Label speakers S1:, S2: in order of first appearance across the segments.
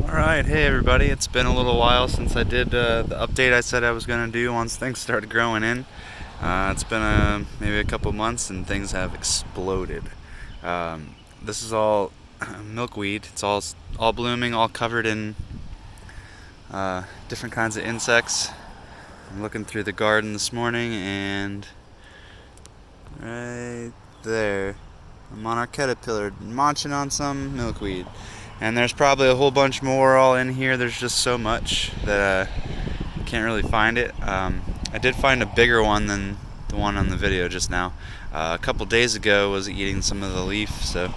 S1: Alright, hey everybody, it's been a little while since I did the update I said I was going to do once things started growing in. It's been maybe a couple months and things have exploded. This is all milkweed. It's all blooming, all covered in different kinds of insects. I'm looking through the garden this morning and right there, I'm on our caterpillar munching on some milkweed. And there's probably a whole bunch more all in here. There's just so much that I can't really find it. I did find a bigger one than the one on the video just now. A couple days ago was eating some of the leaf, so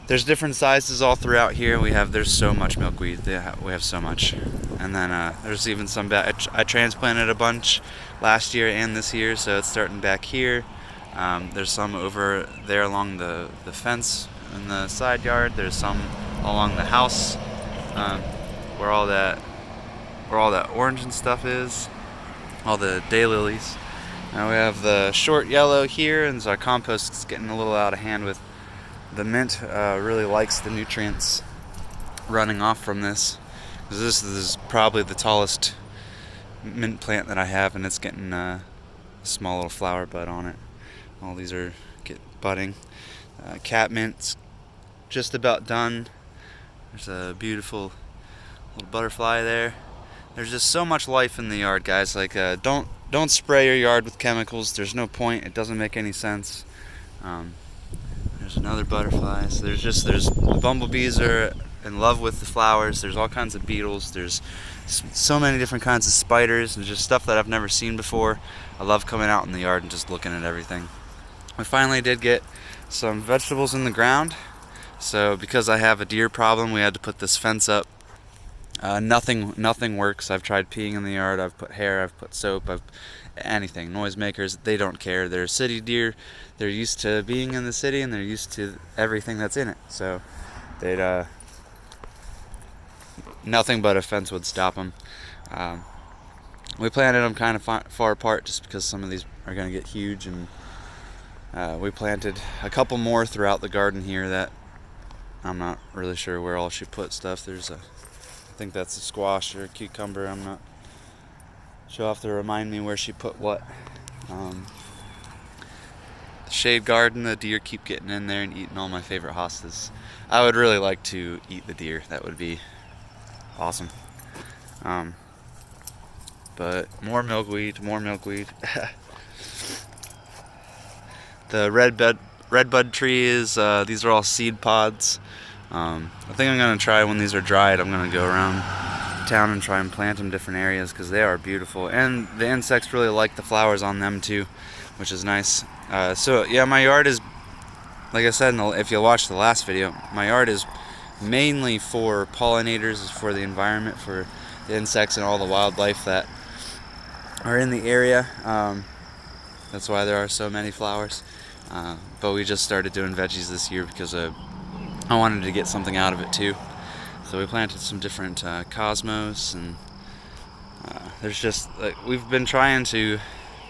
S1: there's different sizes all throughout here. There's so much milkweed. We have so much. And then there's even some back. I transplanted a bunch last year and this year, so it's starting back here. There's some over there along the fence in the side yard. There's some along the house, where all that orange and stuff is, all the daylilies. Now we have the short yellow here, and so our compost is getting a little out of hand with the mint. Really likes the nutrients running off from this. This is probably the tallest mint plant that I have, and it's getting a small little flower bud on it. All these are budding. Catmint's just about done. There's a beautiful little butterfly there. There's just so much life in the yard, guys. Like, don't spray your yard with chemicals. There's no point. It doesn't make any sense. There's another butterfly. So there's the bumblebees are in love with the flowers. There's all kinds of beetles. There's so many different kinds of spiders and just stuff that I've never seen before. I love coming out in the yard and just looking at everything. We finally did get some vegetables in the ground. So because I have a deer problem, we had to put this fence up. Nothing works. I've tried peeing in the yard. I've put hair. I've put soap. Anything. Noisemakers. They don't care. They're city deer. They're used to being in the city and they're used to everything that's in it. So they'd nothing but a fence would stop them. We planted them kind of far apart just because some of these are going to get huge, and we planted a couple more throughout the garden here that I'm not really sure where all she put stuff. I think that's a squash or a cucumber. I'm not. She'll have to remind me where she put what. The shade garden, the deer keep getting in there and eating all my favorite hostas. I would really like to eat the deer. That would be awesome. But more milkweed. The redbud tree is, these are all seed pods. I think I'm going to try when these are dried. I'm going to go around town and try and plant them in different areas because they are beautiful. And the insects really like the flowers on them too, which is nice. So yeah, my yard is, like I said, if you watched the last video, my yard is mainly for pollinators, is for the environment, for the insects and all the wildlife that are in the area. That's why there are so many flowers. But we just started doing veggies this year because I wanted to get something out of it too. So we planted some different cosmos, and there's just we've been trying to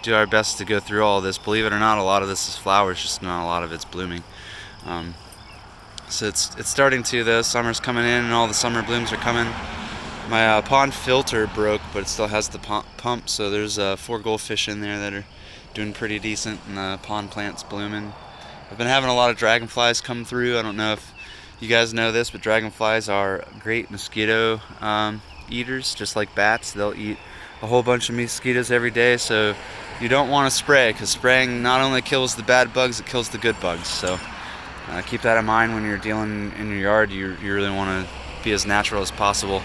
S1: do our best to go through all of this. Believe it or not, a lot of this is flowers, just not a lot of it's blooming. So it's starting to. The summer's coming in, and all the summer blooms are coming. My pond filter broke, but it still has the pump. So there's 4 goldfish in there that are doing pretty decent, and the pond plant's blooming. I've been having a lot of dragonflies come through. I don't know if you guys know this, but dragonflies are great mosquito eaters, just like bats. They'll eat a whole bunch of mosquitoes every day, so you don't want to spray, because spraying not only kills the bad bugs, it kills the good bugs. So keep that in mind when you're dealing in your yard. You really want to be as natural as possible.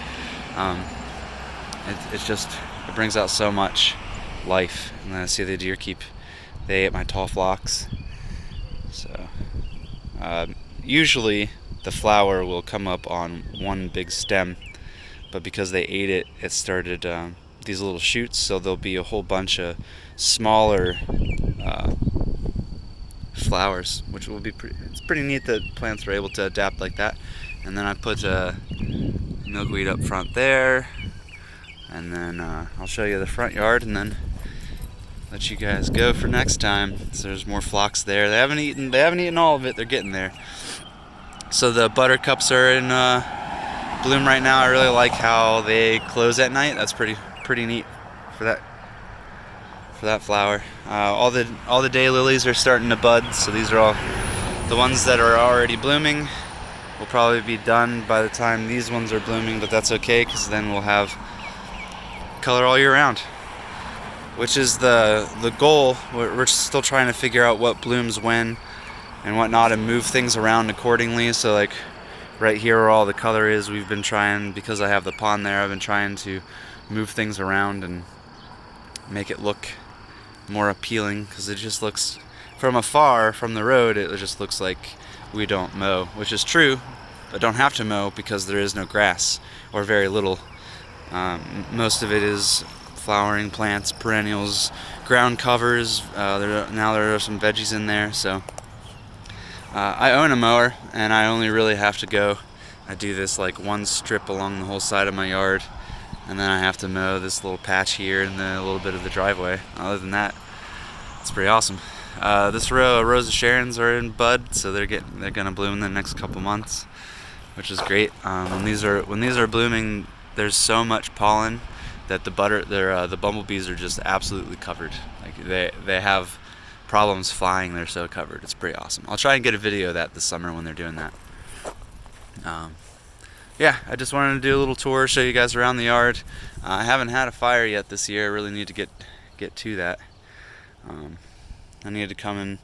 S1: It brings out so much life. And then I see the deer they ate my tall phlox. So usually the flower will come up on one big stem, but because they ate it, it started these little shoots, so there'll be a whole bunch of smaller flowers, which will be it's pretty neat that plants are able to adapt like that. And then I put milkweed up front there, and then I'll show you the front yard and then let you guys go for next time. So there's more phlox there. They haven't eaten all of it. They're getting there. So the buttercups are in bloom right now. I really like how they close at night. That's pretty neat for that flower. All the daylilies are starting to bud, so these are all the ones that are already blooming. Will probably be done by the time these ones are blooming, but that's okay because then we'll have color all year round, which is the goal. We're still trying to figure out what blooms when and whatnot and move things around accordingly. So like right here where all the color is, we've been trying, because I have the pond there, I've been trying to move things around and make it look more appealing, because it just looks, from afar, from the road, it just looks like we don't mow, which is true, but don't have to mow because there is no grass, or very little. Most of it is flowering plants, perennials, ground covers. Now there are some veggies in there, so I own a mower, and I only really have to I do this like one strip along the whole side of my yard, and then I have to mow this little patch here and then a little bit of the driveway. Other than that, it's pretty awesome. This rows of Sharons are in bud, so they're gonna bloom in the next couple months, which is great. When these are blooming, there's so much pollen that the bumblebees are just absolutely covered. Like they have problems flying. They're so covered. It's pretty awesome. I'll try and get a video of that this summer when they're doing that. Yeah, I just wanted to do a little tour, show you guys around the yard. I haven't had a fire yet this year. I really need to get to that. I need to come and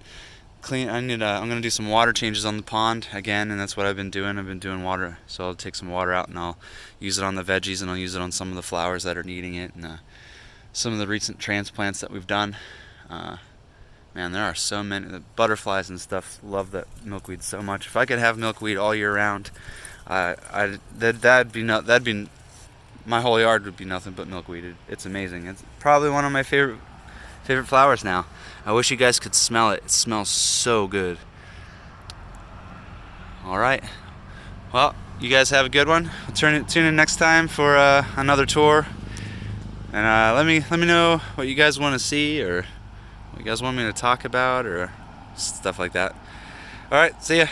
S1: clean. I'm gonna do some water changes on the pond again, and that's what I've been doing. I've been doing water, so I'll take some water out and I'll use it on the veggies, and I'll use it on some of the flowers that are needing it, and some of the recent transplants that we've done. Man, there are so many. The butterflies and stuff love that milkweed so much. If I could have milkweed all year round, that'd be my whole yard would be nothing but milkweed. It's amazing. It's probably one of my favorite flowers now. I wish you guys could smell it. It smells so good. All right. Well, you guys have a good one. Tune in next time for another tour. And let me know what you guys want to see, or what you guys want me to talk about, or stuff like that. All right. See ya.